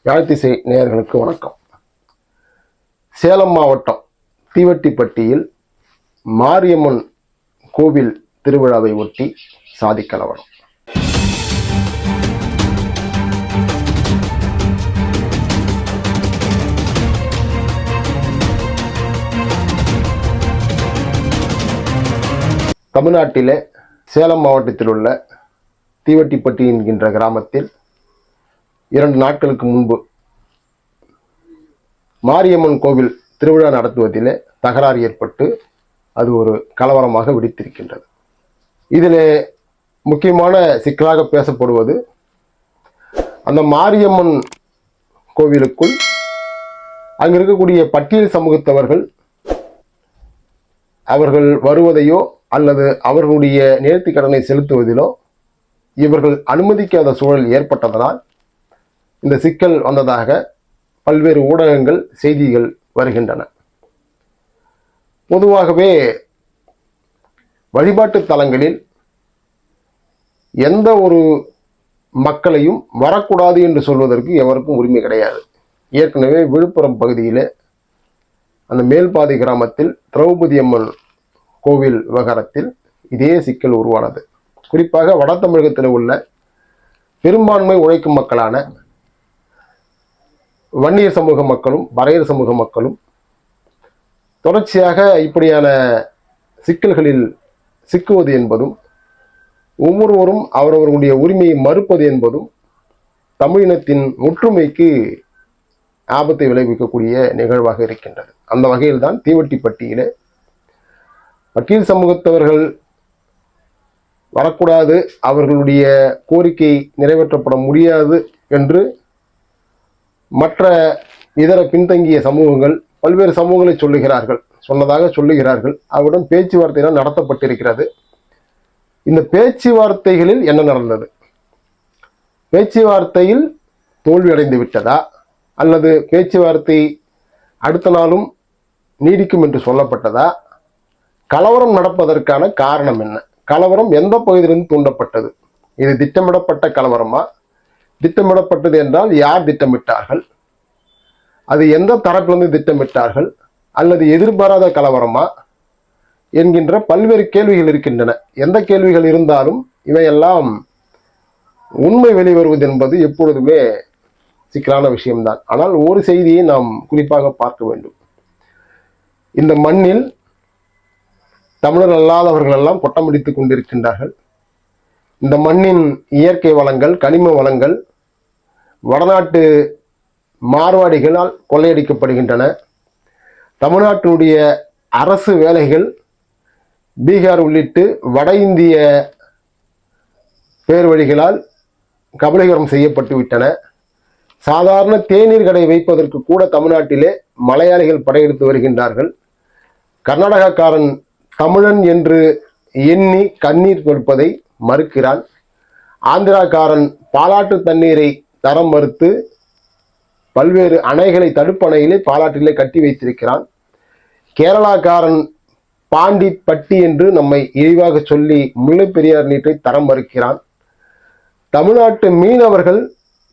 யாழ்த்திசை நேயர்களுக்கு வணக்கம். சேலம் மாவட்டம் தீவட்டிப்பட்டியில் மாரியம்மன் கோவில் திருவிழாவை ஒட்டி சாதி கலவரம். தமிழ்நாட்டிலே சேலம் மாவட்டத்தில் உள்ள தீவட்டிப்பட்டி என்கின்ற கிராமத்தில் 2 நாட்களுக்கு முன்பு மாரியம்மன் கோவில் திருவிழா நடத்துவதிலே தகராறு ஏற்பட்டு அது ஒரு கலவரமாக வெடித்திருக்கின்றது. இதிலே முக்கியமான சிக்கலாக பேசப்படுவது, அந்த மாரியம்மன் கோவிலுக்குள் அங்கு இருக்கக்கூடிய பட்டியல் சமூகத்தவர்கள் அவர்கள் வருவதையோ அல்லது அவர்களுடைய நேர்த்தி கடனை செலுத்துவதிலோ இவர்கள் அனுமதிக்காத சூழல் ஏற்பட்டதனால் இந்த சிக்கல் வந்ததாக பல்வேறு ஊடகங்கள் செய்திகள் வருகின்றன. பொதுவாகவே வழிபாட்டு தலங்களில் எந்த ஒரு மக்களையும் வரக்கூடாது என்று சொல்வதற்கு எவருக்கும் உரிமை கிடையாது. ஏற்கனவே விழுப்புரம் பகுதியிலே அந்த மேல்பாதி கிராமத்தில் திரௌபதி அம்மன் கோவில் விவகாரத்தில் இதே சிக்கல் உருவானது. குறிப்பாக வட தமிழகத்தில் உள்ள பெரும்பான்மை உழைக்கும் மக்களான வன்னியர் சமூக மக்களும் பறையர் சமூக மக்களும் தொடர்ச்சியாக இப்படியான சிக்கல்களில் சிக்குவது என்பதும், ஒவ்வொருவரும் அவரவர்களுடைய உரிமையை மறுப்பது என்பதும் தமிழினத்தின் ஒற்றுமைக்கு ஆபத்தை விளைவிக்கக்கூடிய நிகழ்வாக இருக்கின்றது. அந்த வகையில்தான் தீவட்டிப்பட்டியிலே பட்டியல் சமூகத்தவர்கள் வரக்கூடாது, அவர்களுடைய கோரிக்கை நிறைவேற்றப்பட முடியாது என்று மற்ற இதர பின்தங்கிய சமூகங்கள் பல்வேறு சமூகங்களை சொன்னதாக சொல்லுகிறார்கள். அவருடன் பேச்சுவார்த்தைகள் நடத்தப்பட்டிருக்கிறது. இந்த பேச்சுவார்த்தைகளில் என்ன நடந்தது? பேச்சுவார்த்தையில் தோல்வியடைந்து விட்டதா, அல்லது பேச்சுவார்த்தை அடுத்த நாளும் நீடிக்கும் என்று சொல்லப்பட்டதா? கலவரம் நடப்பதற்கான காரணம் என்ன? கலவரம் எந்த பகுதியிலிருந்து தூண்டப்பட்டது? இது திட்டமிடப்பட்ட கலவரமா? திட்டமிடப்பட்டது என்றால் யார் திட்டமிட்டார்கள்? அது எந்த தரப்பிலிருந்து திட்டமிட்டார்கள்? அல்லது எதிர்பாராத கலவரமா என்கின்ற பல்வேறு கேள்விகள் இருக்கின்றன. எந்த கேள்விகள் இருந்தாலும் இவையெல்லாம் உண்மை வெளிவருவது என்பது எப்பொழுதுமே சிக்கலான விஷயம்தான். ஆனால் ஒரு செய்தியை நாம் குறிப்பாக பார்க்க வேண்டும். இந்த மண்ணில் தமிழர் அல்லாதவர்கள் எல்லாம் கொட்டமடித்துக் கொண்டிருக்கின்றார்கள். இந்த மண்ணின் இயற்கை வளங்கள், கனிம வளங்கள் வடநாட்டு மார்வாடிகளால் கொள்ளையடிக்கப்படுகின்றன. தமிழ்நாட்டினுடைய அரசு வேலைகள் பீகார் உள்ளிட்டு வட இந்திய பேர்வழிகளால் கபலீகரம் செய்யப்பட்டு விட்டன. சாதாரண தேநீர் கடை வைப்பதற்கு கூட தமிழ்நாட்டிலே மலையாளிகள் படையெடுத்து வருகின்றார்கள். கர்நாடகக்காரன் தமிழன் என்று எண்ணி கண்ணீர் கொடுப்பதை மறுக்கிறான். ஆந்திராக்காரன் பாலாற்று தண்ணீரை தரம் மறுத்து பல்வேறு அணைகளை, தடுப்பணைகளை பாலாற்றிலே கட்டி வைத்திருக்கிறான். கேரளாக்காரன் பாண்டி பட்டி என்று நம்மை இழிவாக சொல்லி முல்லை பெரியார் நீரை தரம் மறுக்கிறான். தமிழ்நாட்டு மீனவர்கள்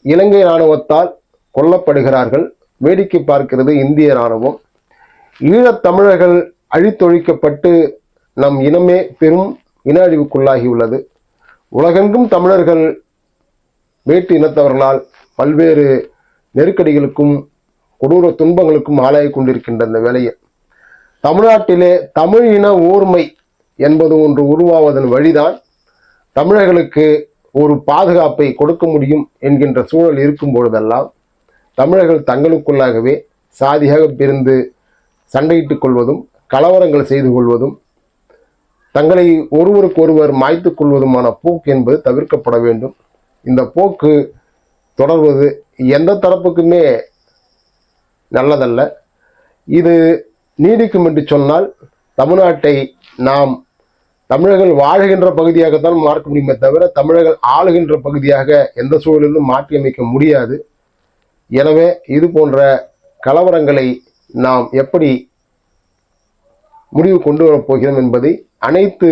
இலங்கை இராணுவத்தால் கொல்லப்படுகிறார்கள். வேடிக்கை பார்க்கிறது இந்திய இராணுவம். ஈழத் தமிழர்கள் அழித்தொழிக்கப்பட்டு நம் இனமே பெரும் இன அழிவுக்குள்ளாகியுள்ளது. உலகெங்கும் தமிழர்கள் வேற்று இனத்தவர்களால் பல்வேறு நெருக்கடிகளுக்கும் கொடூர துன்பங்களுக்கும் ஆளாகி கொண்டிருக்கின்ற இந்த வேளையில் தமிழ்நாட்டிலே தமிழ் இன ஓர்மை என்பது ஒன்று உருவாவதன் வழிதான் தமிழர்களுக்கு ஒரு பாதுகாப்பை கொடுக்க முடியும் என்கின்ற சூழல் இருக்கும் பொழுதெல்லாம் தமிழர்கள் தங்களுக்குள்ளாகவே சாதியாக பிரிந்து சண்டையிட்டுக் கொள்வதும், கலவரங்கள் செய்து கொள்வதும், தங்களை ஒருவருக்கொருவர் மாய்த்துக் கொள்வதுமான போக்கு என்பது தவிர்க்கப்பட வேண்டும். இந்த போக்கு தொடர்வது எந்த தரப்புக்குமே நல்லதல்ல. இது நீடிக்கும் என்று சொன்னால் தமிழ்நாட்டை நாம் தமிழர்கள் வாழ்கின்ற பகுதியாகத்தான் மாற்ற முடியுமே தவிர தமிழர்கள் ஆளுகின்ற பகுதியாக எந்த சூழலிலும் மாற்றியமைக்க முடியாது. எனவே இது போன்ற கலவரங்களை நாம் எப்படி முடிவு கொண்டு வரப்போகிறோம் என்பதை அனைத்து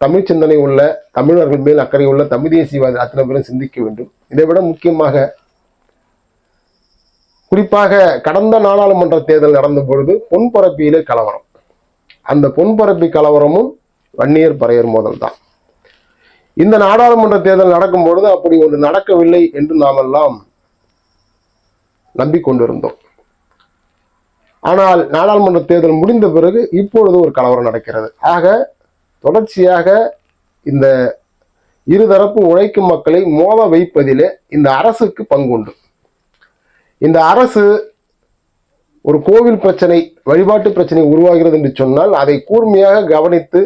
தமிழ் சிந்தனை உள்ள தமிழர்கள் மேல் அக்கறை உள்ள தமிழ் தேசியவாதி அத்தனை பேரும் சிந்திக்க வேண்டும். இதைவிட முக்கியமாக குறிப்பாக கடந்த நாடாளுமன்ற தேர்தல் நடந்த பொழுது பொன்பரப்பியிலே கலவரம். அந்த பொன்பரப்பி கலவரமும் வன்னியர் பறையர் மோதல் தான். இந்த நாடாளுமன்ற தேர்தல் நடக்கும் பொழுது அப்படி ஒன்று நடக்கவில்லை என்று நாம் எல்லாம் நம்பிக்கொண்டிருந்தோம். ஆனால் நாடாளுமன்ற தேர்தல் முடிந்த பிறகு இப்பொழுது ஒரு கலவரம் நடக்கிறது. ஆக தொடர்ச்சியாக இந்த இருதரப்பு உழைக்கும் மக்களை மோத வைப்பதிலே இந்த அரசுக்கு பங்குண்டு. இந்த அரசு ஒரு கோவில் பிரச்சனை, வழிபாட்டு பிரச்சனை உருவாகிறது என்று சொன்னால் அதை கூர்மையாக கவனித்து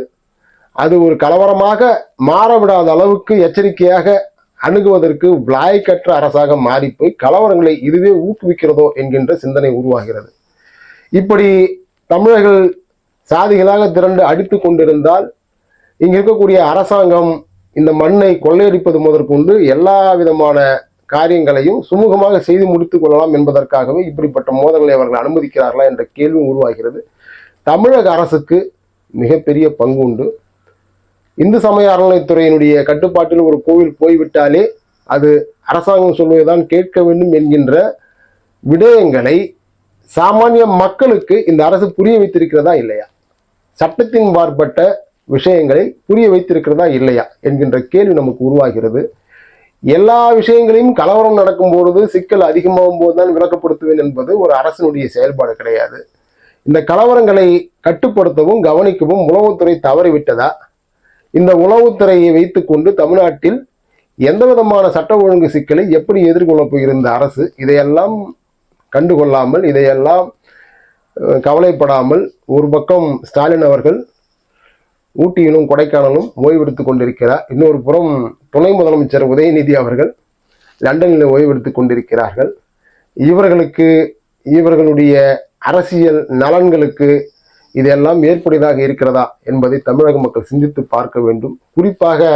அது ஒரு கலவரமாக மாறவிடாத அளவுக்கு எச்சரிக்கையாக அணுகுவதற்கு லாயக்கற்ற அரசாக மாறிப்போய் கலவரங்களை இதுவே ஊக்குவிக்கிறதோ என்கின்ற சிந்தனை உருவாகிறது. இப்படி தமிழர்கள் சாதிகளாக திரண்டு அடித்து கொண்டிருந்தால் இங்க இருக்கக்கூடிய அரசாங்கம் இந்த மண்ணை கொள்ளையடிப்பது முதற்கொண்டு எல்லா விதமான காரியங்களையும் சுமூகமாக செய்து முடித்துக் கொள்ளலாம் என்பதற்காகவே இப்படிப்பட்ட மோதல்களை அவர்கள் அனுமதிக்கிறார்களா என்ற கேள்வி உருவாகிறது. தமிழக அரசுக்கு மிகப்பெரிய பங்கு உண்டு. இந்து சமய அறநிலைத்துறையினுடைய கட்டுப்பாட்டில் ஒரு கோவில் போய்விட்டாலே அது அரசாங்கம் சொல்வதுதான் கேட்க வேண்டும் என்கின்ற விடயங்களை சாமானிய மக்களுக்கு இந்த அரசு புரிய வைத்திருக்கிறதா இல்லையா, சட்டத்தின் மாறுபட்ட விஷயங்களை புரிய வைத்திருக்கிறதா இல்லையா என்கின்ற கேள்வி நமக்கு உருவாகிறது. எல்லா விஷயங்களையும் கலவரம் நடக்கும் பொழுது சிக்கல் அதிகமாகும் போதுதான் விளக்கப்படுத்துவேன் என்பது ஒரு அரசினுடைய செயல்பாடு கிடையாது. இந்த கலவரங்களை கட்டுப்படுத்தவும் கவனிக்கவும் உளவுத்துறை தவறிவிட்டதா? இந்த உளவுத்துறையை வைத்துக்கொண்டு தமிழ்நாட்டில் எந்த விதமான சட்ட ஒழுங்கு சிக்கலை எப்படி எதிர்கொள்ளப் போகிற இந்த அரசு இதையெல்லாம் கண்டுகொள்ளாமல், இதையெல்லாம் கவலைப்படாமல், ஒரு பக்கம் ஸ்டாலின் அவர்கள் ஊட்டியிலும் கொடைக்கானலும் ஓய்வெடுத்துக் கொண்டிருக்கிறார், இன்னொரு புறம் துணை முதலமைச்சர் உதயநிதி அவர்கள் லண்டனில் ஓய்வெடுத்துக் கொண்டிருக்கிறார்கள். இவர்களுடைய அரசியல் நலன்களுக்கு இதெல்லாம் ஏற்புடையதாக இருக்கிறதா என்பதை தமிழக மக்கள் சிந்தித்து பார்க்க வேண்டும். குறிப்பாக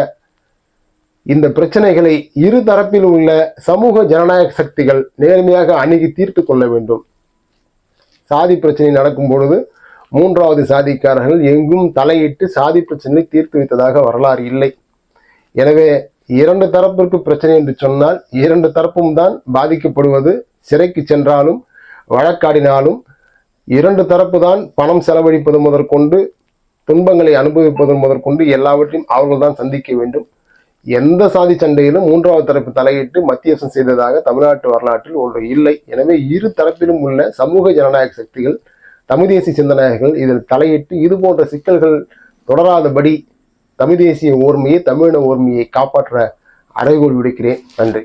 இந்த பிரச்சனைகளை இரு தரப்பில் உள்ள சமூக ஜனநாயக சக்திகள் நேர்மையாக அணுகி தீர்த்து கொள்ள வேண்டும். சாதி பிரச்சனை நடக்கும் பொழுது மூன்றாவது சாதிக்காரர்கள் எங்கும் தலையிட்டு சாதி பிரச்சனையை தீர்த்து வைத்ததாக வரலாறு இல்லை. எனவே இரண்டு தரப்பிற்கு பிரச்சனை என்று சொன்னால் இரண்டு தரப்பும் தான் பாதிக்கப்படுவது. சிறைக்கு சென்றாலும் வழக்காடினாலும் இரண்டு தரப்பு தான் பணம் செலவழிப்பது முதற்கொண்டு துன்பங்களை அனுபவிப்பது முதற்கொண்டு எல்லாவற்றையும் அவர்கள் தான் சந்திக்க வேண்டும். எந்த சாதி சண்டையிலும் மூன்றாவது தரப்பு தலையிட்டு மத்தியசம் செய்ததாக தமிழ்நாட்டு வரலாற்றில் ஒன்று இல்லை. எனவே இரு தரப்பிலும் உள்ள சமூக ஜனநாயக சக்திகள், தமிழ் தேசிய சிந்தனைகள் இதில் தலையிட்டு இது போன்ற சிக்கல்கள் தொடராதபடி தமிழ் தேசிய ஓர்மையை, தமிழின ஓர்மையை காப்பாற்ற அறைகோள் விடுக்கிறேன். நன்றி.